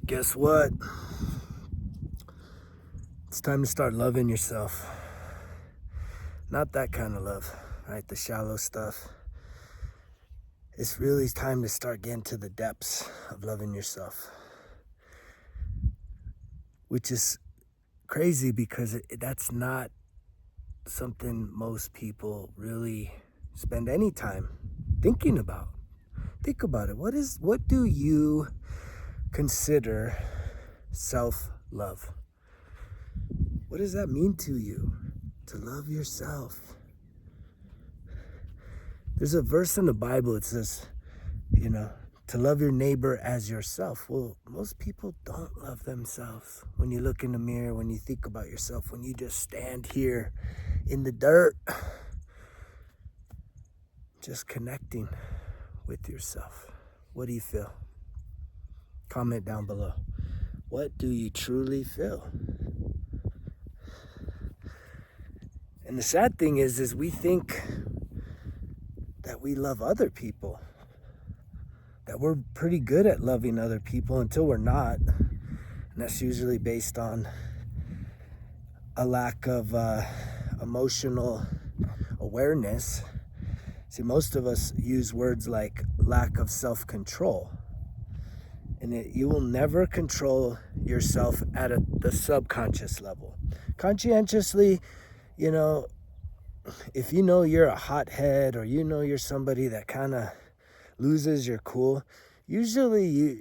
Guess what? It's time to start loving yourself. Not that kind of love, right? The shallow stuff. It's really time to start getting to the depths of loving yourself. Which is crazy because that's not something most people really spend any time thinking about. Think about it. What do you consider self-love? What does that mean to you, to love yourself? There's a verse in the Bible, it says, to love your neighbor as yourself. Well, most people don't love themselves. When you look in the mirror, when you think about yourself, when you just stand here in the dirt, just connecting with yourself. What do you feel? Comment down below. What do you truly feel? And the sad thing is we think that we love other people, that we're pretty good at loving other people until we're not. And that's usually based on a lack of emotional awareness. See, most of us use words like lack of self-control. And you will never control yourself at the subconscious level. Conscientiously, if you know you're a hothead or you're somebody that kind of loses your cool, usually,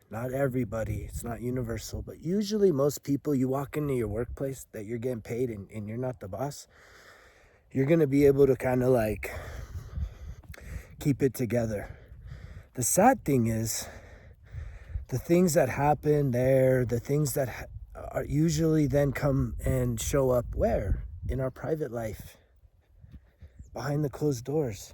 not everybody, it's not universal, but usually most people, you walk into your workplace that you're getting paid and you're not the boss, you're going to be able to kind of like keep it together. The sad thing is the things that happen there, the things that are usually then come and show up where? In our private life, behind the closed doors.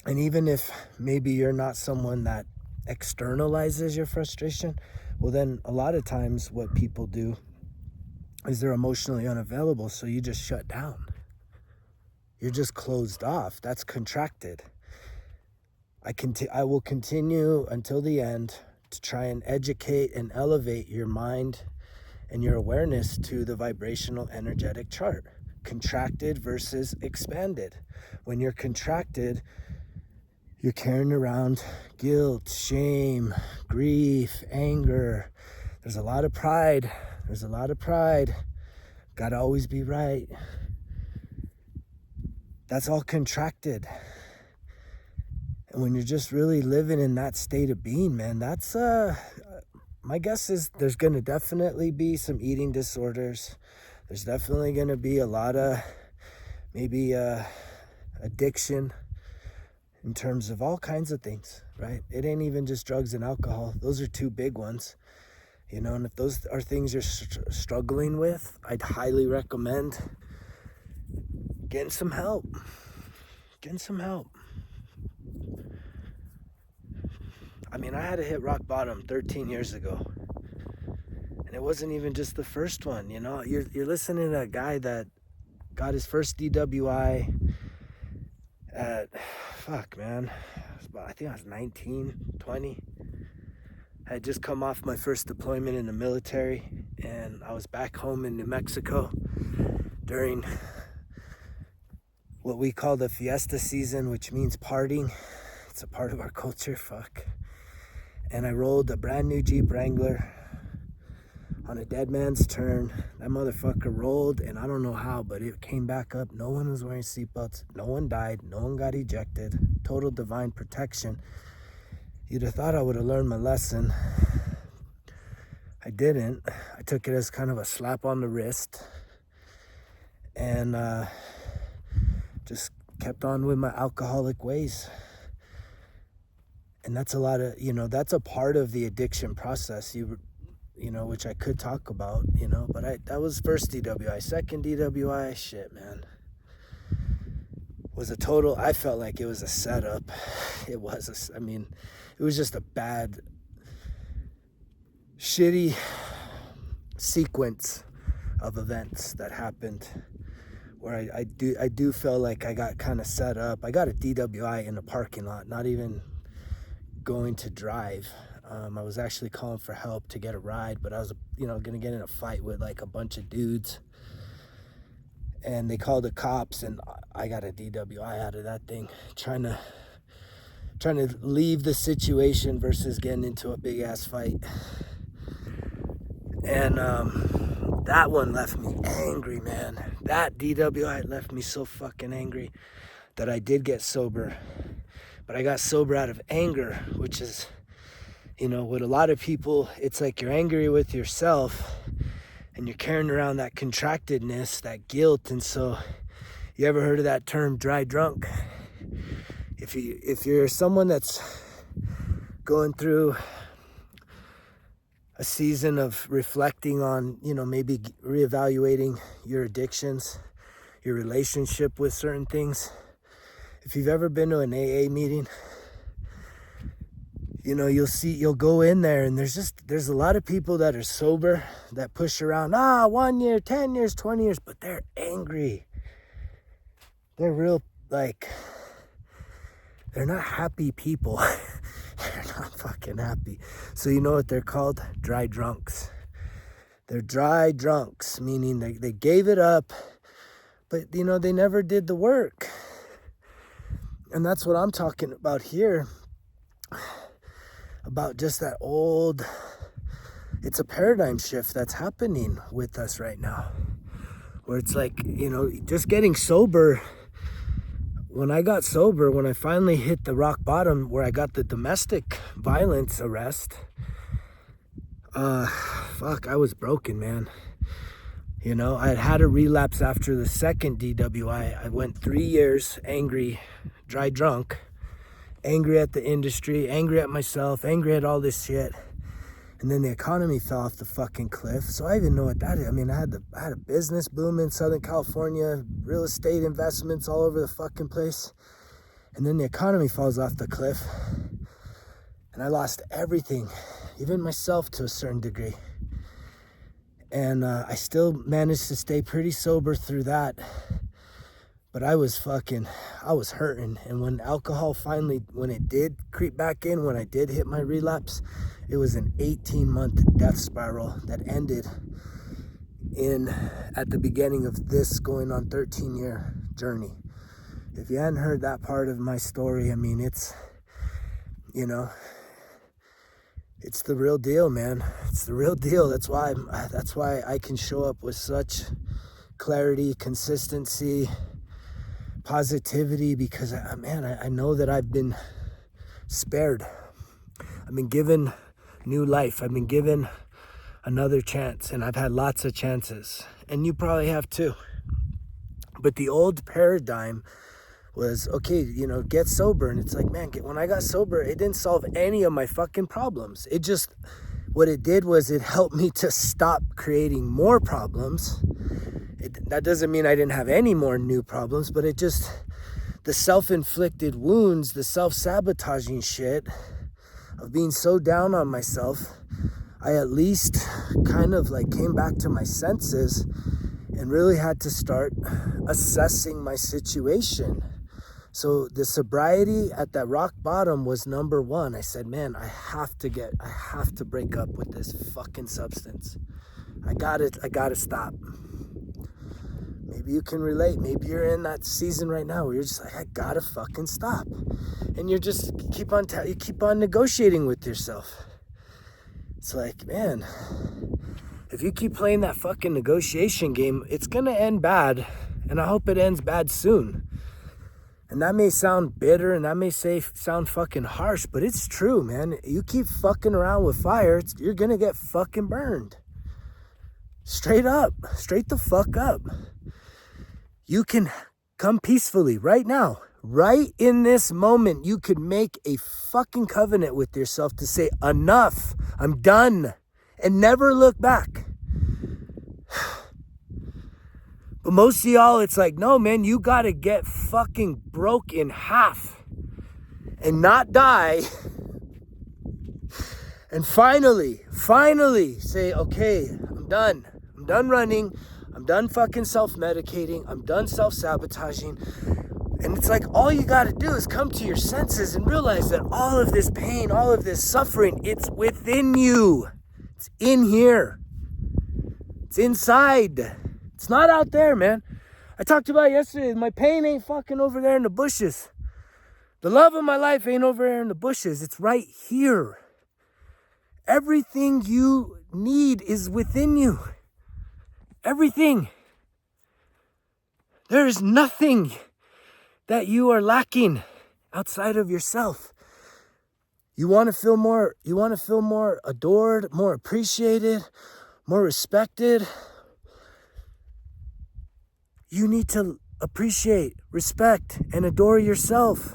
And even if maybe you're not someone that externalizes your frustration, well then a lot of times what people do is they're emotionally unavailable, so you just shut down. You're just closed off. That's contracted. I will continue until the end to try and educate and elevate your mind and your awareness to the vibrational energetic chart. Contracted versus expanded. When you're contracted, you're carrying around guilt, shame, grief, anger. There's a lot of pride. Gotta always be right. That's all contracted. And when you're just really living in that state of being, man, that's my guess is there's going to definitely be some eating disorders. There's definitely going to be a lot of maybe addiction in terms of all kinds of things, right? It ain't even just drugs and alcohol. Those are two big ones, and if those are things you're struggling with, I'd highly recommend getting some help. I mean, I had to hit rock bottom 13 years ago. And it wasn't even just the first one, You're listening to a guy that got his first DWI at, I think I was 19, 20. I had just come off my first deployment in the military, and I was back home in New Mexico during what we call the fiesta season, which means partying. It's a part of our culture, And I rolled a brand new Jeep Wrangler on a dead man's turn. That motherfucker rolled, and I don't know how, but it came back up. No one was wearing seatbelts. No one died. No one got ejected. Total divine protection. You'd have thought I would have learned my lesson. I didn't. I took it as kind of a slap on the wrist, and just kept on with my alcoholic ways. And that's a lot of, that's a part of the addiction process, which I could talk about, but that was first DWI. Second DWI, shit, man, was a total, I felt like it was a setup. It was just a bad, shitty sequence of events that happened where I do feel like I got kind of set up. I got a DWI in the parking lot, not even going to drive. I was actually calling for help to get a ride, but I was, gonna get in a fight with like a bunch of dudes. And they called the cops, and I got a DWI out of that thing, trying to leave the situation versus getting into a big ass fight. And that one left me angry, man. That DWI left me so fucking angry that I did get sober. But I got sober out of anger, which is, with a lot of people, it's like you're angry with yourself and you're carrying around that contractedness, that guilt. And so, you ever heard of that term, dry drunk? If you're someone that's going through a season of reflecting on, maybe reevaluating your addictions, your relationship with certain things. If you've ever been to an AA meeting, you'll go in there and there's a lot of people that are sober that push around, 1 year, 10 years, 20 years, but they're angry. They're real, they're not happy people. They're not fucking happy. So you know what they're called? Dry drunks. They're dry drunks, meaning they gave it up, but they never did the work. And that's what I'm talking about here. About just that it's a paradigm shift that's happening with us right now. Where it's like, just getting sober. When I got sober, when I finally hit the rock bottom where I got the domestic violence arrest, I was broken, man. I had a relapse after the second DWI. I went 3 years angry, dry drunk, angry at the industry, angry at myself, angry at all this shit. And then the economy fell off the fucking cliff. So I even know what that is. I mean, I had a business boom in Southern California, real estate investments all over the fucking place. And then the economy falls off the cliff. And I lost everything, even myself to a certain degree. And I still managed to stay pretty sober through that. But I was hurting. And when alcohol when it did creep back in, when I did hit my relapse, it was an 18-month death spiral that ended at the beginning of this going on 13-year journey. If you hadn't heard that part of my story, I mean, it's the real deal, man. It's the real deal. That's why I can show up with such clarity, consistency, positivity, because I know that I've been spared. I've been given new life. I've been given another chance, and I've had lots of chances, and you probably have too. But the old paradigm was, okay, get sober. And it's like, man, when I got sober, it didn't solve any of my fucking problems. What it did was it helped me to stop creating more problems. That doesn't mean I didn't have any more new problems, but the self-inflicted wounds, the self-sabotaging shit of being so down on myself, I at least kind of came back to my senses and really had to start assessing my situation. So the sobriety at that rock bottom was number one. I said, man, I have to break up with this fucking substance. I gotta stop. Maybe you can relate. Maybe you're in that season right now where you're just like, I gotta fucking stop. And you keep on negotiating with yourself. It's like, man, if you keep playing that fucking negotiation game, it's gonna end bad. And I hope it ends bad soon. And that may sound bitter and that may sound fucking harsh, but it's true, man. You keep fucking around with fire, you're gonna get fucking burned. Straight up. Straight the fuck up. You can come peacefully right now. Right in this moment, you could make a fucking covenant with yourself to say, enough, I'm done, and never look back. But most of y'all, it's like, no, man, you gotta get fucking broke in half and not die. And finally say, okay, I'm done. I'm done running. I'm done fucking self-medicating. I'm done self-sabotaging. And it's like all you got to do is come to your senses and realize that all of this pain, all of this suffering, it's within you. It's in here. It's inside. It's not out there, man. I talked about yesterday, my pain ain't fucking over there in the bushes. The love of my life ain't over there in the bushes. It's right here. Everything you need is within you. Everything. There is nothing that you are lacking outside of yourself. You want to feel more adored, more appreciated, more respected. You need to appreciate, respect, and adore yourself.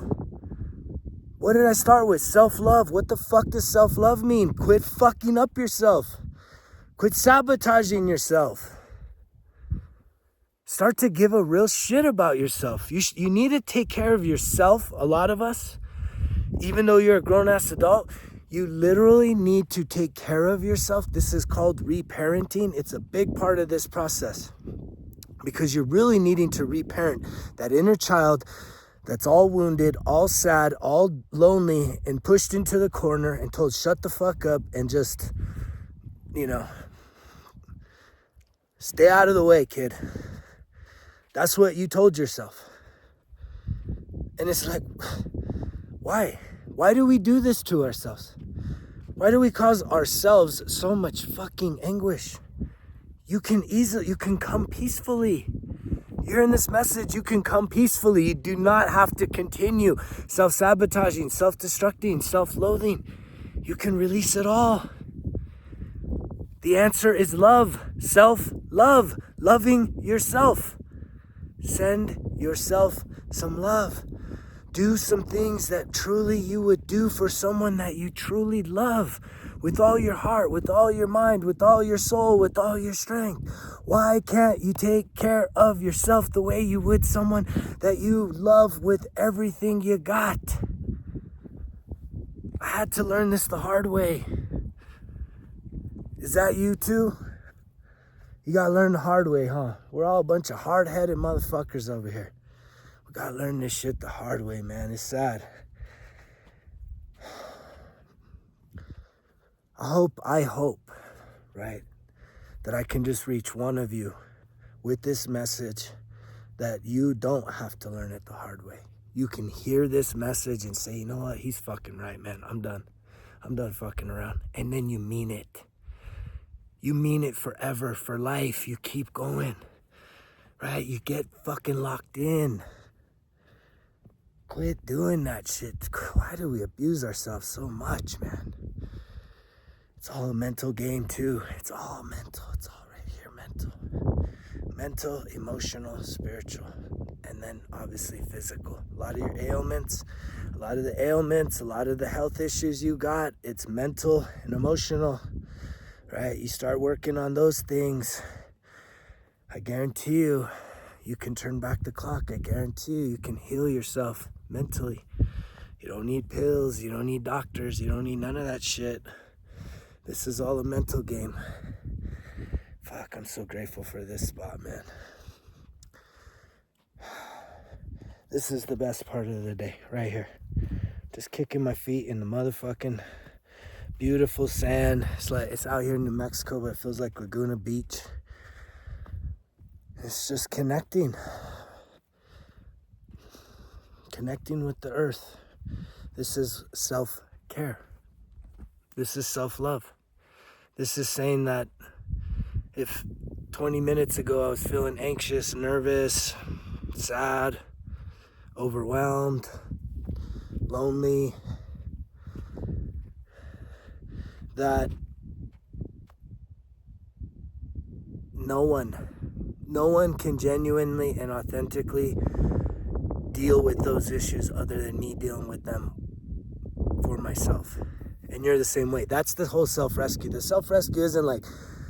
What did I start with? Self-love. What the fuck does self-love mean? Quit fucking up yourself. Quit sabotaging yourself. Start to give a real shit about yourself. You need to take care of yourself, a lot of us. Even though you're a grown-ass adult, you literally need to take care of yourself. This is called reparenting. It's a big part of this process. Because you're really needing to reparent that inner child that's all wounded, all sad, all lonely, and pushed into the corner and told, shut the fuck up and just, stay out of the way, kid. That's what you told yourself. And it's like, why? Why do we do this to ourselves? Why do we cause ourselves so much fucking anguish? You can come peacefully. You're in this message, you can come peacefully. You do not have to continue self-sabotaging, self-destructing, self-loathing. You can release it all. The answer is love, self-love, loving yourself. Send yourself some love. Do some things that truly you would do for someone that you truly love. With all your heart, with all your mind, with all your soul, with all your strength. Why can't you take care of yourself the way you would someone that you love with everything you got? I had to learn this the hard way. Is that you too? You gotta learn the hard way, huh? We're all a bunch of hard-headed motherfuckers over here. We gotta learn this shit the hard way, man. It's sad. I hope, right, that I can just reach one of you with this message that you don't have to learn it the hard way. You can hear this message and say, you know what, he's fucking right, man. I'm done fucking around. And then you mean it. You mean it forever, for life. You keep going, right? You get fucking locked in. Quit doing that shit. Why do we abuse ourselves so much, man? It's all a mental game too. It's all mental. It's all right here, mental. Mental, emotional, spiritual, and then obviously physical. A lot of your ailments, a lot of the health issues you got, it's mental and emotional, right? You start working on those things, I guarantee you, you can turn back the clock. I guarantee you can heal yourself mentally. You don't need pills, you don't need doctors, you don't need none of that shit. This is all a mental game. Fuck, I'm so grateful for this spot, man. This is the best part of the day, right here. Just kicking my feet in the motherfucking beautiful sand. It's out here in New Mexico, but it feels like Laguna Beach. It's just connecting with the earth. This is self-care. This is self-love. This is saying that if 20 minutes ago I was feeling anxious, nervous, sad, overwhelmed, lonely, that no one can genuinely and authentically deal with those issues other than me dealing with them for myself. And you're the same way. That's the whole self-rescue. The self-rescue isn't like,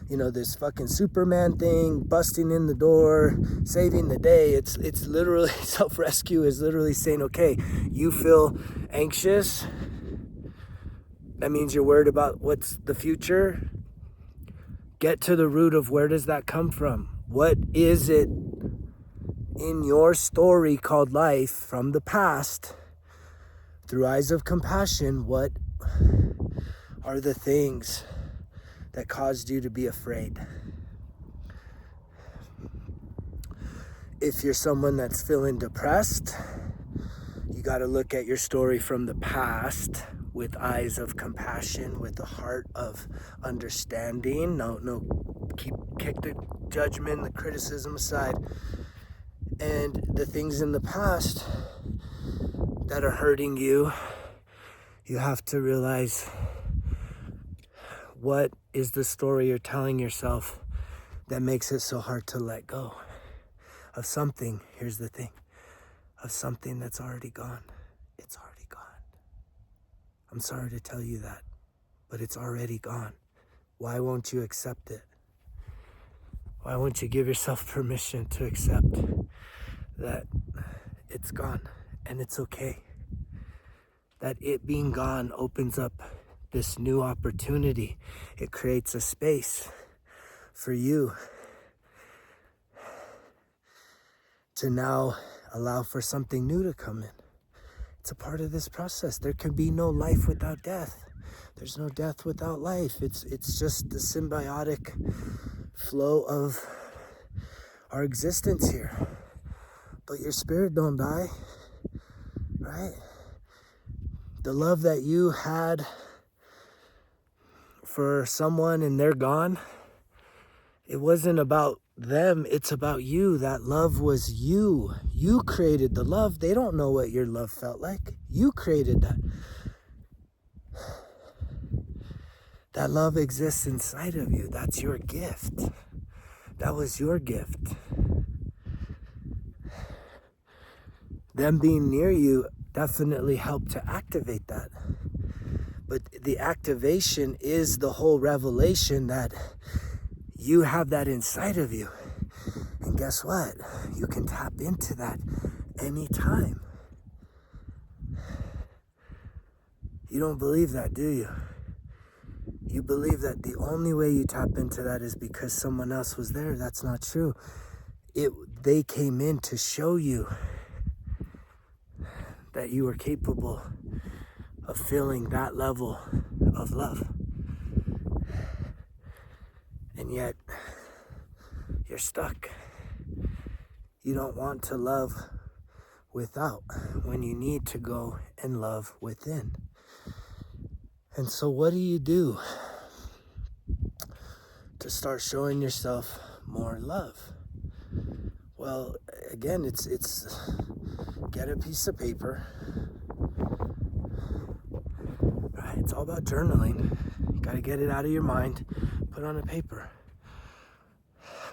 this fucking Superman thing, busting in the door, saving the day. It's literally, self-rescue is literally saying, okay, you feel anxious. That means you're worried about what's the future. Get to the root of where does that come from? What is it in your story called life from the past, through eyes of compassion, what are the things that caused you to be afraid? If you're someone that's feeling depressed, you got to look at your story from the past with eyes of compassion, with a heart of understanding. Kick the judgment, the criticism aside. And the things in the past that are hurting you, you have to realize, what is the story you're telling yourself that makes it so hard to let go of something? Here's the thing, of something that's already gone. It's already gone. I'm sorry to tell you that, but it's already gone. Why won't you accept it? Why won't you give yourself permission to accept that it's gone and it's okay? That it being gone opens up this new opportunity. It creates a space for you to now allow for something new to come in. It's a part of this process. There can be no life without death. There's no death without life. It's just the symbiotic flow of our existence here. But your spirit don't die, right? The love that you had for someone and they're gone, it wasn't about them, it's about you. That love was you. You created the love. They don't know what your love felt like. You created that. That love exists inside of you. That's your gift. That was your gift. Them being near you definitely helped to activate that. But the activation is the whole revelation that you have that inside of you. And guess what? You can tap into that anytime. You don't believe that, do you? You believe that the only way you tap into that is because someone else was there. That's not true. They came in to show you that you were capable of feeling that level of love. And yet, you're stuck. You don't want to love without when you need to go and love within. And so what do you do to start showing yourself more love? Well, again, it's get a piece of paper. Right? It's all about journaling. You got to get it out of your mind, put it on a paper.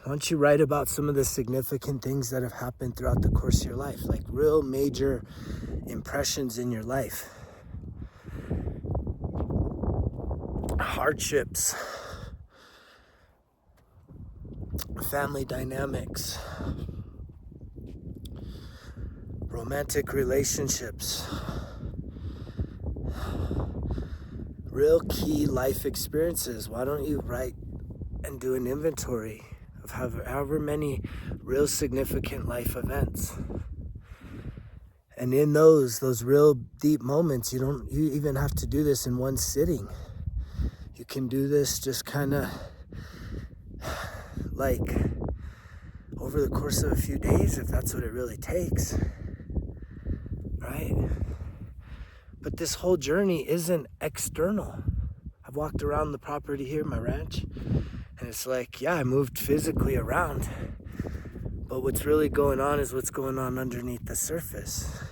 Once you write about some of the significant things that have happened throughout the course of your life, like real major impressions in your life, hardships, family dynamics, romantic relationships, real key life experiences. Why don't you write and do an inventory of however many real significant life events? And in those real deep moments, you even have to do this in one sitting. You can do this just kind of like over the course of a few days, if that's what it really takes, right? But this whole journey isn't external. I've walked around the property here, my ranch, and it's like, yeah, I moved physically around, but what's really going on is what's going on underneath the surface.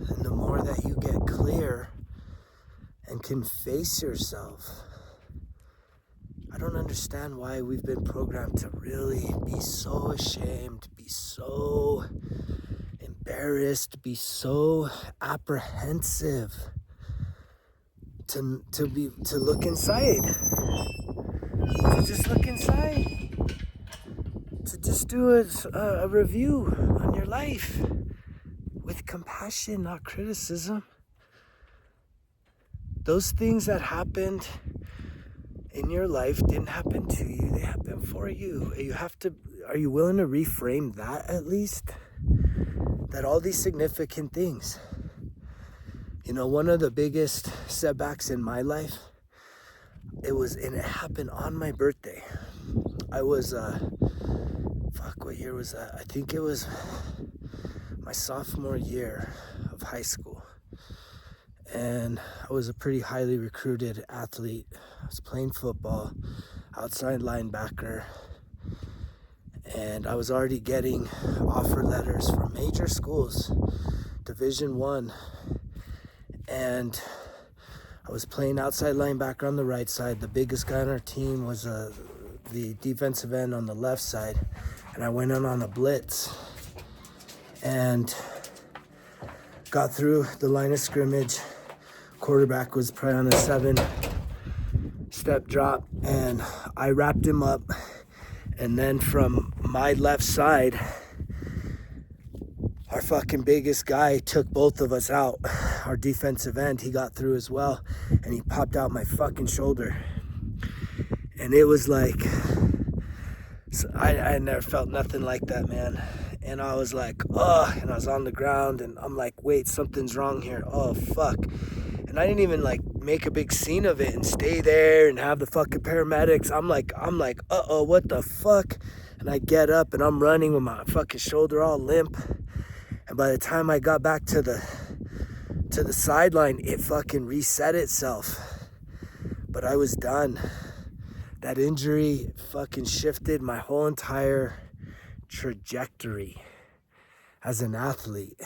And the more that you get clear and can face yourself, I don't understand why we've been programmed to really be so ashamed, be so embarrassed, be so apprehensive to look inside, to just look inside, to just do a review on your life with compassion, not criticism. Those things that happened in your life didn't happen to you, they happen for you. Are you willing to reframe that at least? That all these significant things, one of the biggest setbacks in my life, and it happened on my birthday. I was, what year was that? I think it was my sophomore year of high school. And I was a pretty highly recruited athlete. I was playing football, outside linebacker, and I was already getting offer letters from major schools, Division I, and I was playing outside linebacker on the right side. The biggest guy on our team was the defensive end on the left side, and I went in on a blitz and got through the line of scrimmage. Quarterback was probably on a 7-step drop, and I wrapped him up, and then from my left side, our fucking biggest guy took both of us out. Our defensive end, he got through as well, and he popped out my fucking shoulder. And it was like, I never felt nothing like that, man. And I was like, and I was on the ground, and I'm like, wait, something's wrong here. Oh, fuck. And I didn't even make a big scene of it and stay there and have the fucking paramedics. I'm like, what the fuck? And I get up and I'm running with my fucking shoulder all limp. And by the time I got back to the sideline, it fucking reset itself. But I was done. That injury fucking shifted my whole entire trajectory as an athlete.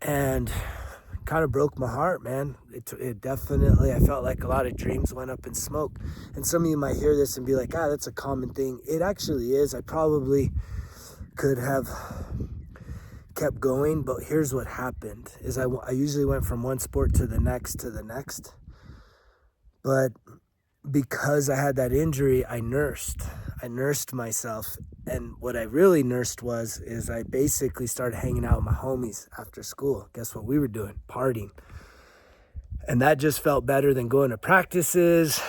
And kind of broke my heart, man. It definitely, I felt like a lot of dreams went up in smoke. And some of you might hear this and be like, that's a common thing. It actually is. I probably could have kept going, but here's what happened is I usually went from one sport to the next. But because I had that injury, I nursed myself. And what I really nursed is I basically started hanging out with my homies after school. Guess what we were doing? Partying. And that just felt better than going to practices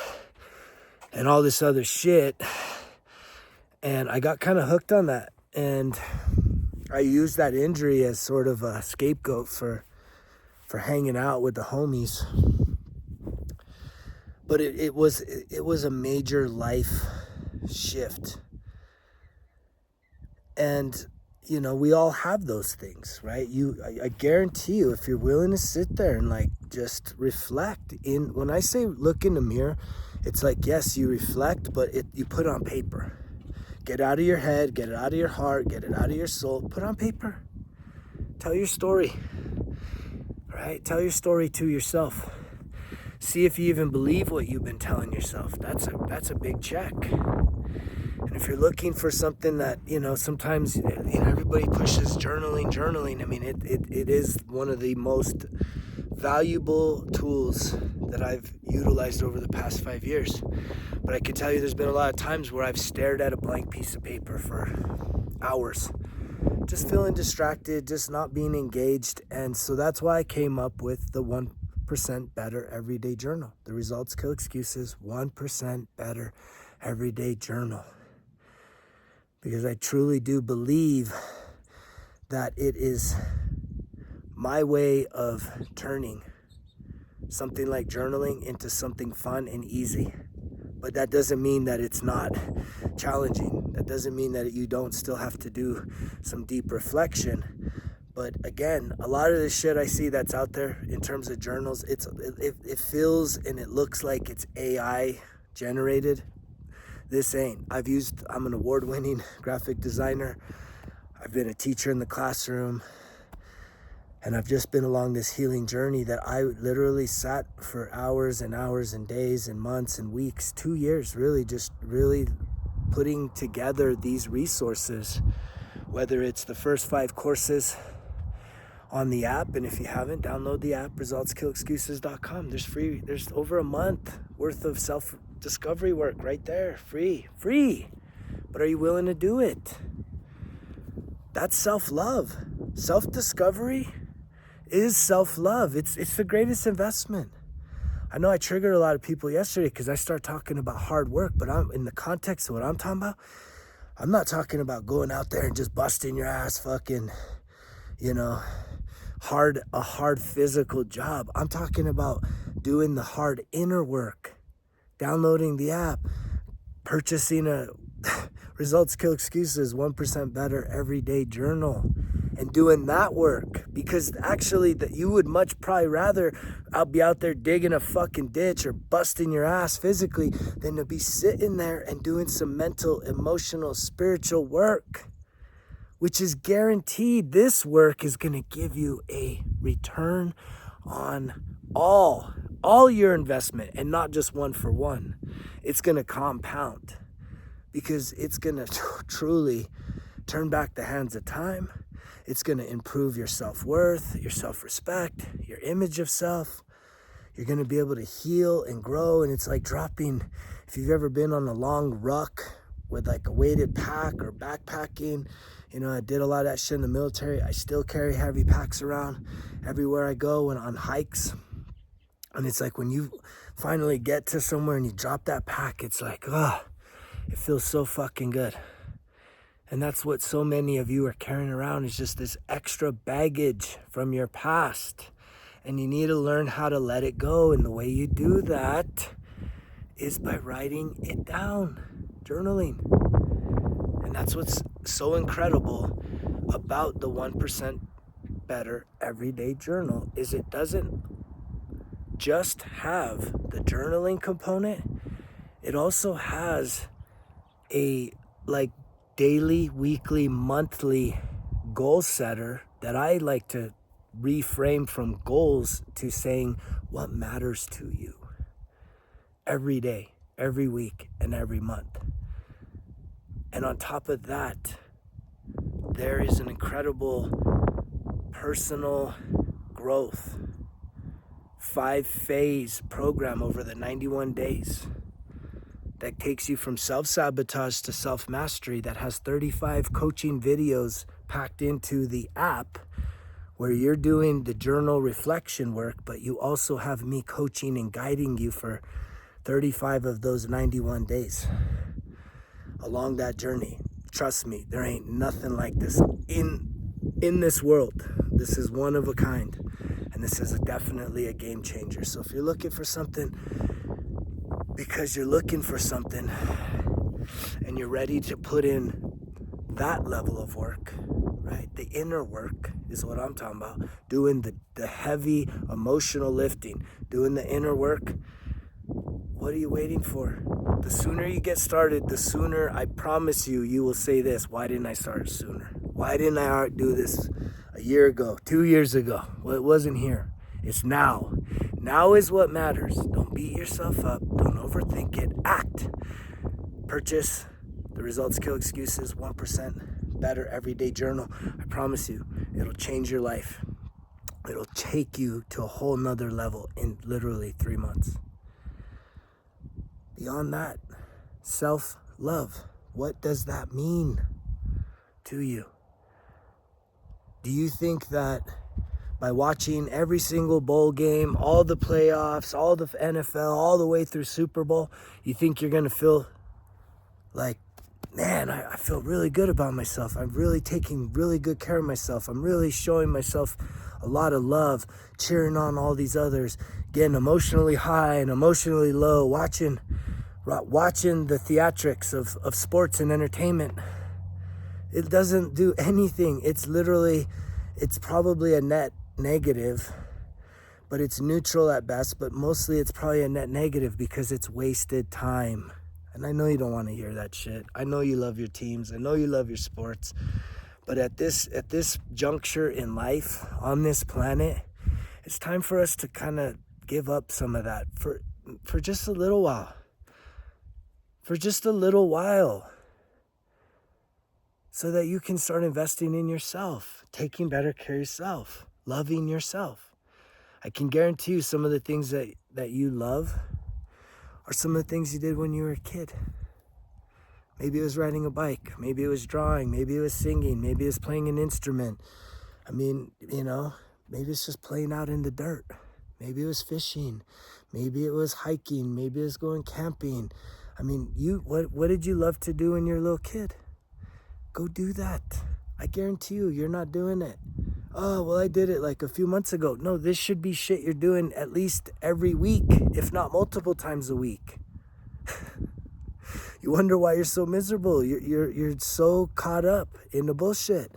and all this other shit. And I got kind of hooked on that. And I used that injury as sort of a scapegoat for hanging out with the homies. But it was a major life shift. And, we all have those things, right? I guarantee you, if you're willing to sit there and just reflect when I say look in the mirror, it's like, yes, you reflect, but you put it on paper. Get out of your head, get it out of your heart, get it out of your soul, put it on paper. Tell your story, right? Tell your story to yourself. See if you even believe what you've been telling yourself. That's a big check. And if you're looking for something that, sometimes everybody pushes journaling. I mean, it is one of the most valuable tools that I've utilized over the past 5 years. But I can tell you there's been a lot of times where I've stared at a blank piece of paper for hours, just feeling distracted, just not being engaged. And so that's why I came up with the 1% Better Everyday Journal. The Results Kill Excuses 1% Better Everyday Journal. Because I truly do believe that it is my way of turning something like journaling into something fun and easy. But that doesn't mean that it's not challenging. That doesn't mean that you don't still have to do some deep reflection. But again, a lot of the shit I see that's out there in terms of journals, it feels and it looks like it's AI generated. This ain't. I'm an award-winning graphic designer. I've been a teacher in the classroom. And I've just been along this healing journey that I literally sat for hours and hours and days and months and weeks, 2 years, really putting together these resources, whether it's the first 5 courses on the app. And if you haven't, download the app, resultskillexcuses.com. There's over a month worth of self-discovery work right there, free. But are you willing to do it? That's self-love. Self-discovery is self-love. It's the greatest investment. I know I triggered a lot of people yesterday because I start talking about hard work, but I'm in the context of what I'm talking about. I'm not talking about going out there and just busting your ass fucking, a hard physical job. I'm talking about doing the hard inner work, downloading the app, purchasing a Results Kill Excuses 1% Better Everyday Journal, and doing that work, because actually that you would much probably rather be out there digging a fucking ditch or busting your ass physically than to be sitting there and doing some mental, emotional, spiritual work, which is guaranteed. This work is going to give you a return on all your investment, and not just one for one. It's going to compound, because it's going to truly turn back the hands of time. It's going to improve your self-worth, your self-respect, your image of self. You're going to be able to heal and grow. And it's like dropping, if you've ever been on a long ruck with like a weighted pack or backpacking, I did a lot of that shit in the military. I still carry heavy packs around everywhere I go and on hikes. And it's like when you finally get to somewhere and you drop that pack, it's like, it feels so fucking good. And that's what so many of you are carrying around, is just this extra baggage from your past. And you need to learn how to let it go. And the way you do that is by writing it down, journaling. And that's what's so incredible about the 1% Better Everyday Journal, is it doesn't just have the journaling component. It also has a daily, weekly, monthly goal setter that I like to reframe from goals to saying what matters to you every day, every week, and every month. And on top of that, there is an incredible personal growth 5-phase program over the 91 days that takes you from self-sabotage to self-mastery, that has 35 coaching videos packed into the app, where you're doing the journal reflection work, but you also have me coaching and guiding you for 35 of those 91 days along that journey. Trust me, there ain't nothing like this in this world. This is one of a kind, and this is definitely a game changer. So if you're looking for something because you're looking for something and you're ready to put in that level of work, right? The inner work is what I'm talking about. Doing the heavy emotional lifting, doing the inner work. What are you waiting for? The sooner you get started, the sooner, I promise you, you will say this: why didn't I start sooner? Why didn't I do this a year ago, 2 years ago? Well, it wasn't here. It's now. Now is what matters. Don't beat yourself up. Don't overthink it. Act. Purchase the Results Kill Excuses 1% Better Everyday Journal. I promise you, it'll change your life. It'll take you to a whole nother level in literally 3 months. Beyond that, self-love. What does that mean to you? Do you think that by watching every single bowl game, all the playoffs, all the NFL, all the way through Super Bowl, you think you're going to feel like, man, I feel really good about myself. I'm really taking really good care of myself. I'm really showing myself a lot of love, cheering on all these others, getting emotionally high and emotionally low, watching the theatrics of sports and entertainment. It doesn't do anything. It's probably a net negative, but it's neutral at best, but mostly it's probably a net negative because it's wasted time. And I know you don't want to hear that shit. I know you love your teams. I know you love your sports. But at this juncture in life, on this planet, it's time for us to kind of give up some of that for just a little while. For just a little while. So that you can start investing in yourself, taking better care of yourself, loving yourself. I can guarantee you some of the things that you love are some of the things you did when you were a kid. Maybe it was riding a bike. Maybe it was drawing. Maybe it was singing. Maybe it was playing an instrument. I mean, maybe it's just playing out in the dirt. Maybe it was fishing. Maybe it was hiking. Maybe it was going camping. I mean, what did you love to do when you were a little kid? Go do that. I guarantee you're not doing it. Oh, well, I did it like a few months ago. No, this should be shit you're doing at least every week, if not multiple times a week. You wonder why you're so miserable. You're so caught up in the bullshit.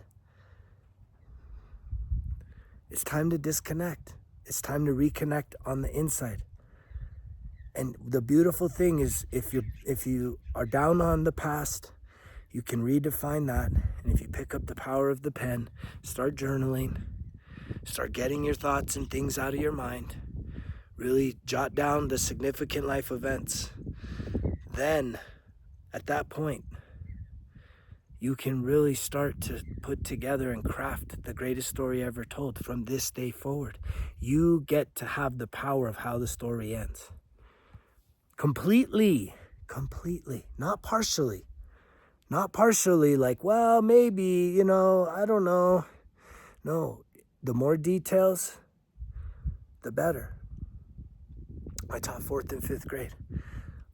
It's time to disconnect. It's time to reconnect on the inside. And the beautiful thing is, if you are down on the past, you can redefine that. And if you pick up the power of the pen, start journaling, start getting your thoughts and things out of your mind, really jot down the significant life events. Then, at that point, you can really start to put together and craft the greatest story ever told from this day forward. You get to have the power of how the story ends. Completely, not partially. Not partially, like, well, maybe, I don't know. No, the more details, the better. I taught 4th and 5th grade.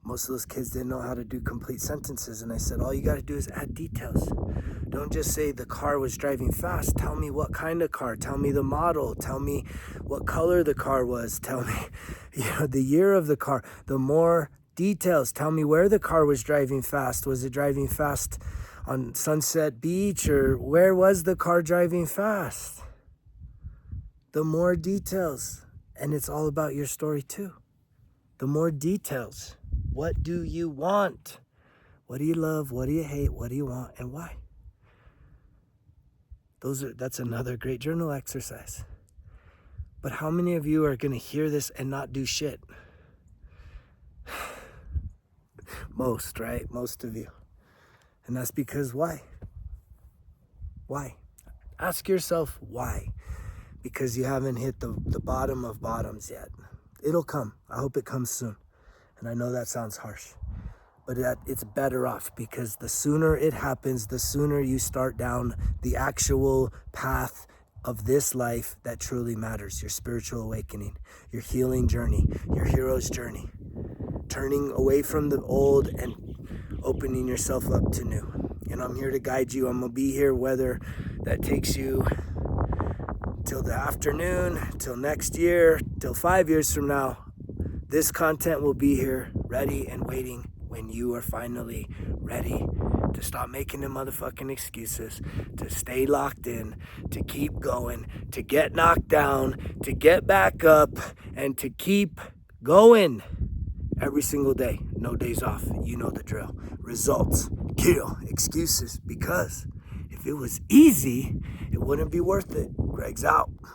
Most of those kids didn't know how to do complete sentences, and I said, all you got to do is add details. Don't just say the car was driving fast. Tell me what kind of car. Tell me the model. Tell me what color the car was. Tell me, the year of the car. The more details. Tell me where the car was driving fast. Was it driving fast on Sunset Beach, or where was the car driving fast? The more details, and it's all about your story too. The more details. What do you want? What do you love? What do you hate? What do you want, and why? That's another great journal exercise. But how many of you are going to hear this and not do shit? Most, right? Most of you. And that's because why? Why? Ask yourself why. Because you haven't hit the bottom of bottoms yet. It'll come. I hope it comes soon. And I know that sounds harsh. But it's better off, because the sooner it happens, the sooner you start down the actual path of this life that truly matters. Your spiritual awakening, your healing journey, your hero's journey. Turning away from the old and opening yourself up to new. And I'm here to guide you. I'm going to be here, whether that takes you till the afternoon, till next year, till 5 years from now. This content will be here, ready and waiting when you are finally ready to stop making the motherfucking excuses, to stay locked in, to keep going, to get knocked down, to get back up, and to keep going every single day. No days off. You know the drill. Results kill excuses, because if it was easy, it wouldn't be worth it. Greg's out.